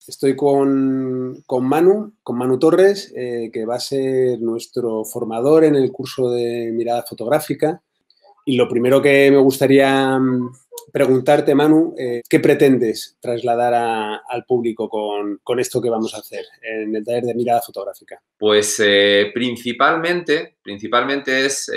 Estoy con Manu Torres, que va a ser nuestro formador en el curso de mirada fotográfica. Y lo primero que me gustaría preguntarte, Manu, ¿qué pretendes trasladar al público con esto que vamos a hacer en el taller de mirada fotográfica? Pues principalmente es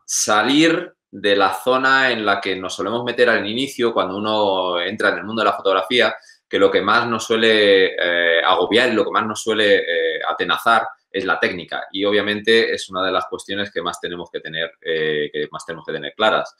salir de la zona en la que nos solemos meter al inicio cuando uno entra en el mundo de la fotografía, que lo que más nos suele agobiar y lo que más nos suele atenazar es la técnica. Y obviamente es una de las cuestiones que más tenemos que tener claras.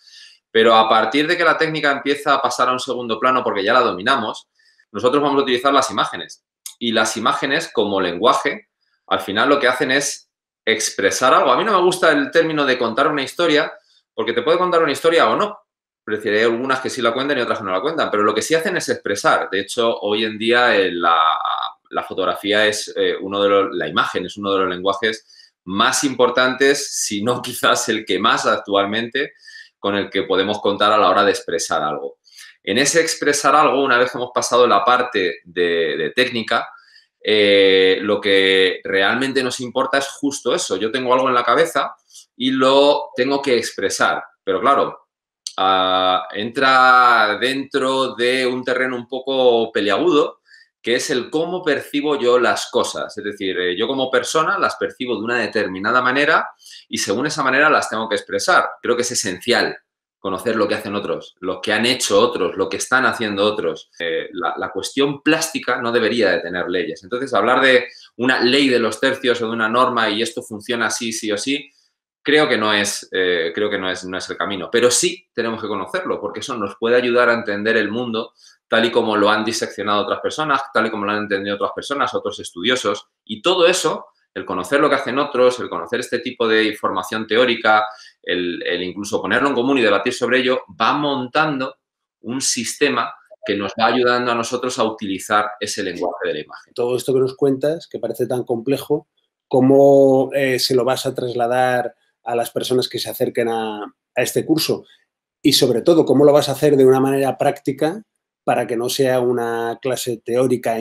Pero a partir de que la técnica empieza a pasar a un segundo plano porque ya la dominamos, nosotros vamos a utilizar las imágenes. Y las imágenes como lenguaje, al final lo que hacen es expresar algo. A mí no me gusta el término de contar una historia, porque te puede contar una historia o no. Es decir, hay algunas que sí la cuentan y otras que no la cuentan, pero lo que sí hacen es expresar. De hecho, hoy en día la fotografía es la imagen es uno de los lenguajes más importantes, si no quizás el que más actualmente, con el que podemos contar a la hora de expresar algo. En ese expresar algo, una vez que hemos pasado la parte de técnica, lo que realmente nos importa es justo eso. Yo tengo algo en la cabeza y lo tengo que expresar. Pero claro, entra dentro de un terreno un poco peliagudo, que es el cómo percibo yo las cosas. Es decir, yo como persona las percibo de una determinada manera y según esa manera las tengo que expresar. Creo que es esencial conocer lo que hacen otros, lo que han hecho otros, lo que están haciendo otros. La cuestión plástica no debería de tener leyes. Entonces, hablar de una ley de los tercios o de una norma y esto funciona así, sí o sí, creo que no es el camino. Pero sí tenemos que conocerlo, porque eso nos puede ayudar a entender el mundo tal y como lo han diseccionado otras personas, tal y como lo han entendido otras personas, otros estudiosos. Y todo eso, el conocer lo que hacen otros, el conocer este tipo de información teórica, el incluso ponerlo en común y debatir sobre ello, va montando un sistema que nos va ayudando a nosotros a utilizar ese lenguaje de la imagen. Todo esto que nos cuentas, que parece tan complejo, ¿cómo se lo vas a trasladar a las personas que se acerquen a este curso? Y sobre todo, ¿cómo lo vas a hacer de una manera práctica para que no sea una clase teórica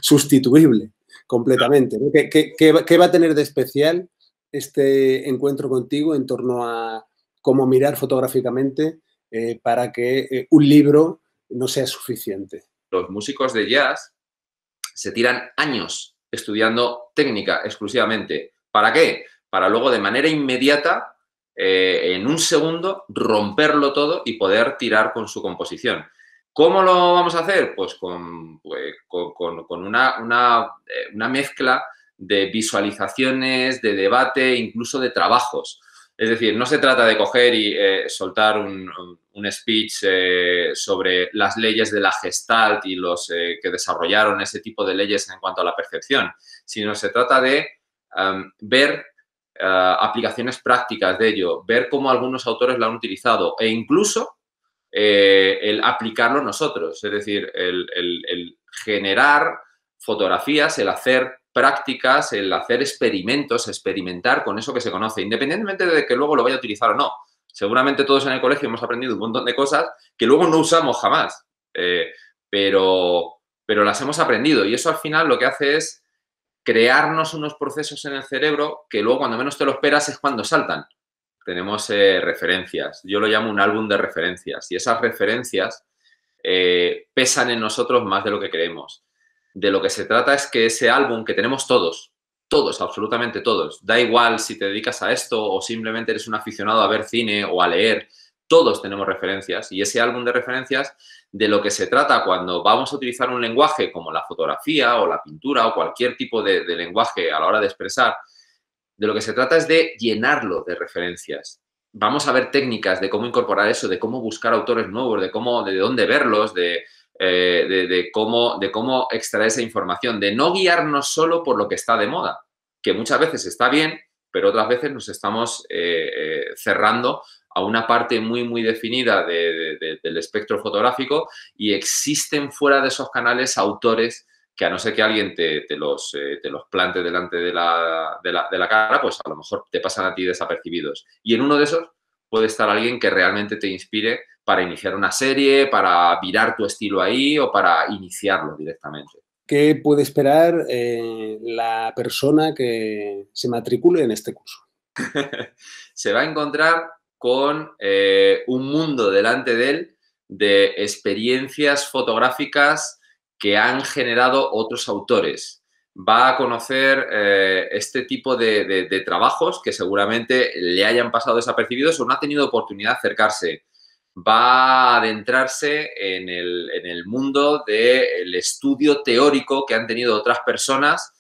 sustituible completamente, ¿no? ¿Qué va a tener de especial este encuentro contigo en torno a cómo mirar fotográficamente para que un libro no sea suficiente? Los músicos de jazz se tiran años estudiando técnica exclusivamente. ¿Para qué? Para luego de manera inmediata, en un segundo, romperlo todo y poder tirar con su composición. ¿Cómo lo vamos a hacer? Pues con una mezcla de visualizaciones, de debate, incluso de trabajos. Es decir, no se trata de coger y soltar un speech sobre las leyes de la Gestalt y los que desarrollaron ese tipo de leyes en cuanto a la percepción, sino se trata de ver aplicaciones prácticas de ello, ver cómo algunos autores lo han utilizado e incluso el aplicarlo nosotros, es decir, el generar fotografías, el hacer prácticas, el hacer experimentos, experimentar con eso que se conoce, independientemente de que luego lo vaya a utilizar o no. Seguramente todos en el colegio hemos aprendido un montón de cosas que luego no usamos jamás, pero las hemos aprendido y eso al final lo que hace es crearnos unos procesos en el cerebro que luego cuando menos te lo esperas es cuando saltan. Tenemos referencias, yo lo llamo un álbum de referencias y esas referencias pesan en nosotros más de lo que creemos. De lo que se trata es que ese álbum que tenemos todos, absolutamente todos, da igual si te dedicas a esto o simplemente eres un aficionado a ver cine o a leer, todos tenemos referencias y ese álbum de referencias de lo que se trata cuando vamos a utilizar un lenguaje como la fotografía o la pintura o cualquier tipo de lenguaje a la hora de expresar, de lo que se trata es de llenarlo de referencias. Vamos a ver técnicas de cómo incorporar eso, de cómo buscar autores nuevos, de dónde verlos, de cómo extraer esa información, de no guiarnos solo por lo que está de moda, que muchas veces está bien, pero otras veces nos estamos cerrando a una parte muy, muy definida del espectro fotográfico y existen fuera de esos canales autores que a no ser que alguien te los plante delante de la cara, pues a lo mejor te pasan a ti desapercibidos. Y en uno de esos puede estar alguien que realmente te inspire para iniciar una serie, para virar tu estilo ahí o para iniciarlo directamente. ¿Qué puede esperar la persona que se matricule en este curso? Se va a encontrar con un mundo delante de él de experiencias fotográficas que han generado otros autores. Va a conocer este tipo de trabajos que seguramente le hayan pasado desapercibidos o no ha tenido oportunidad de acercarse. Va a adentrarse en el mundo del estudio teórico que han tenido otras personas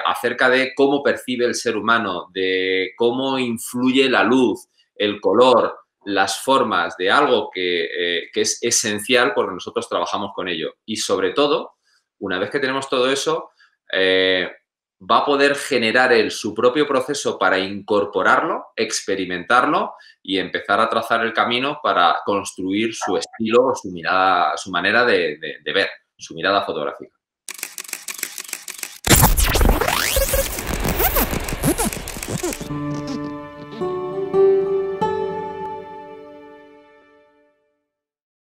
acerca de cómo percibe el ser humano, de cómo influye la luz, el color, las formas de algo que es esencial porque nosotros trabajamos con ello. Y sobre todo, una vez que tenemos todo eso, va a poder generar él su propio proceso para incorporarlo, experimentarlo y empezar a trazar el camino para construir su estilo, su mirada, su manera de ver, su mirada fotográfica.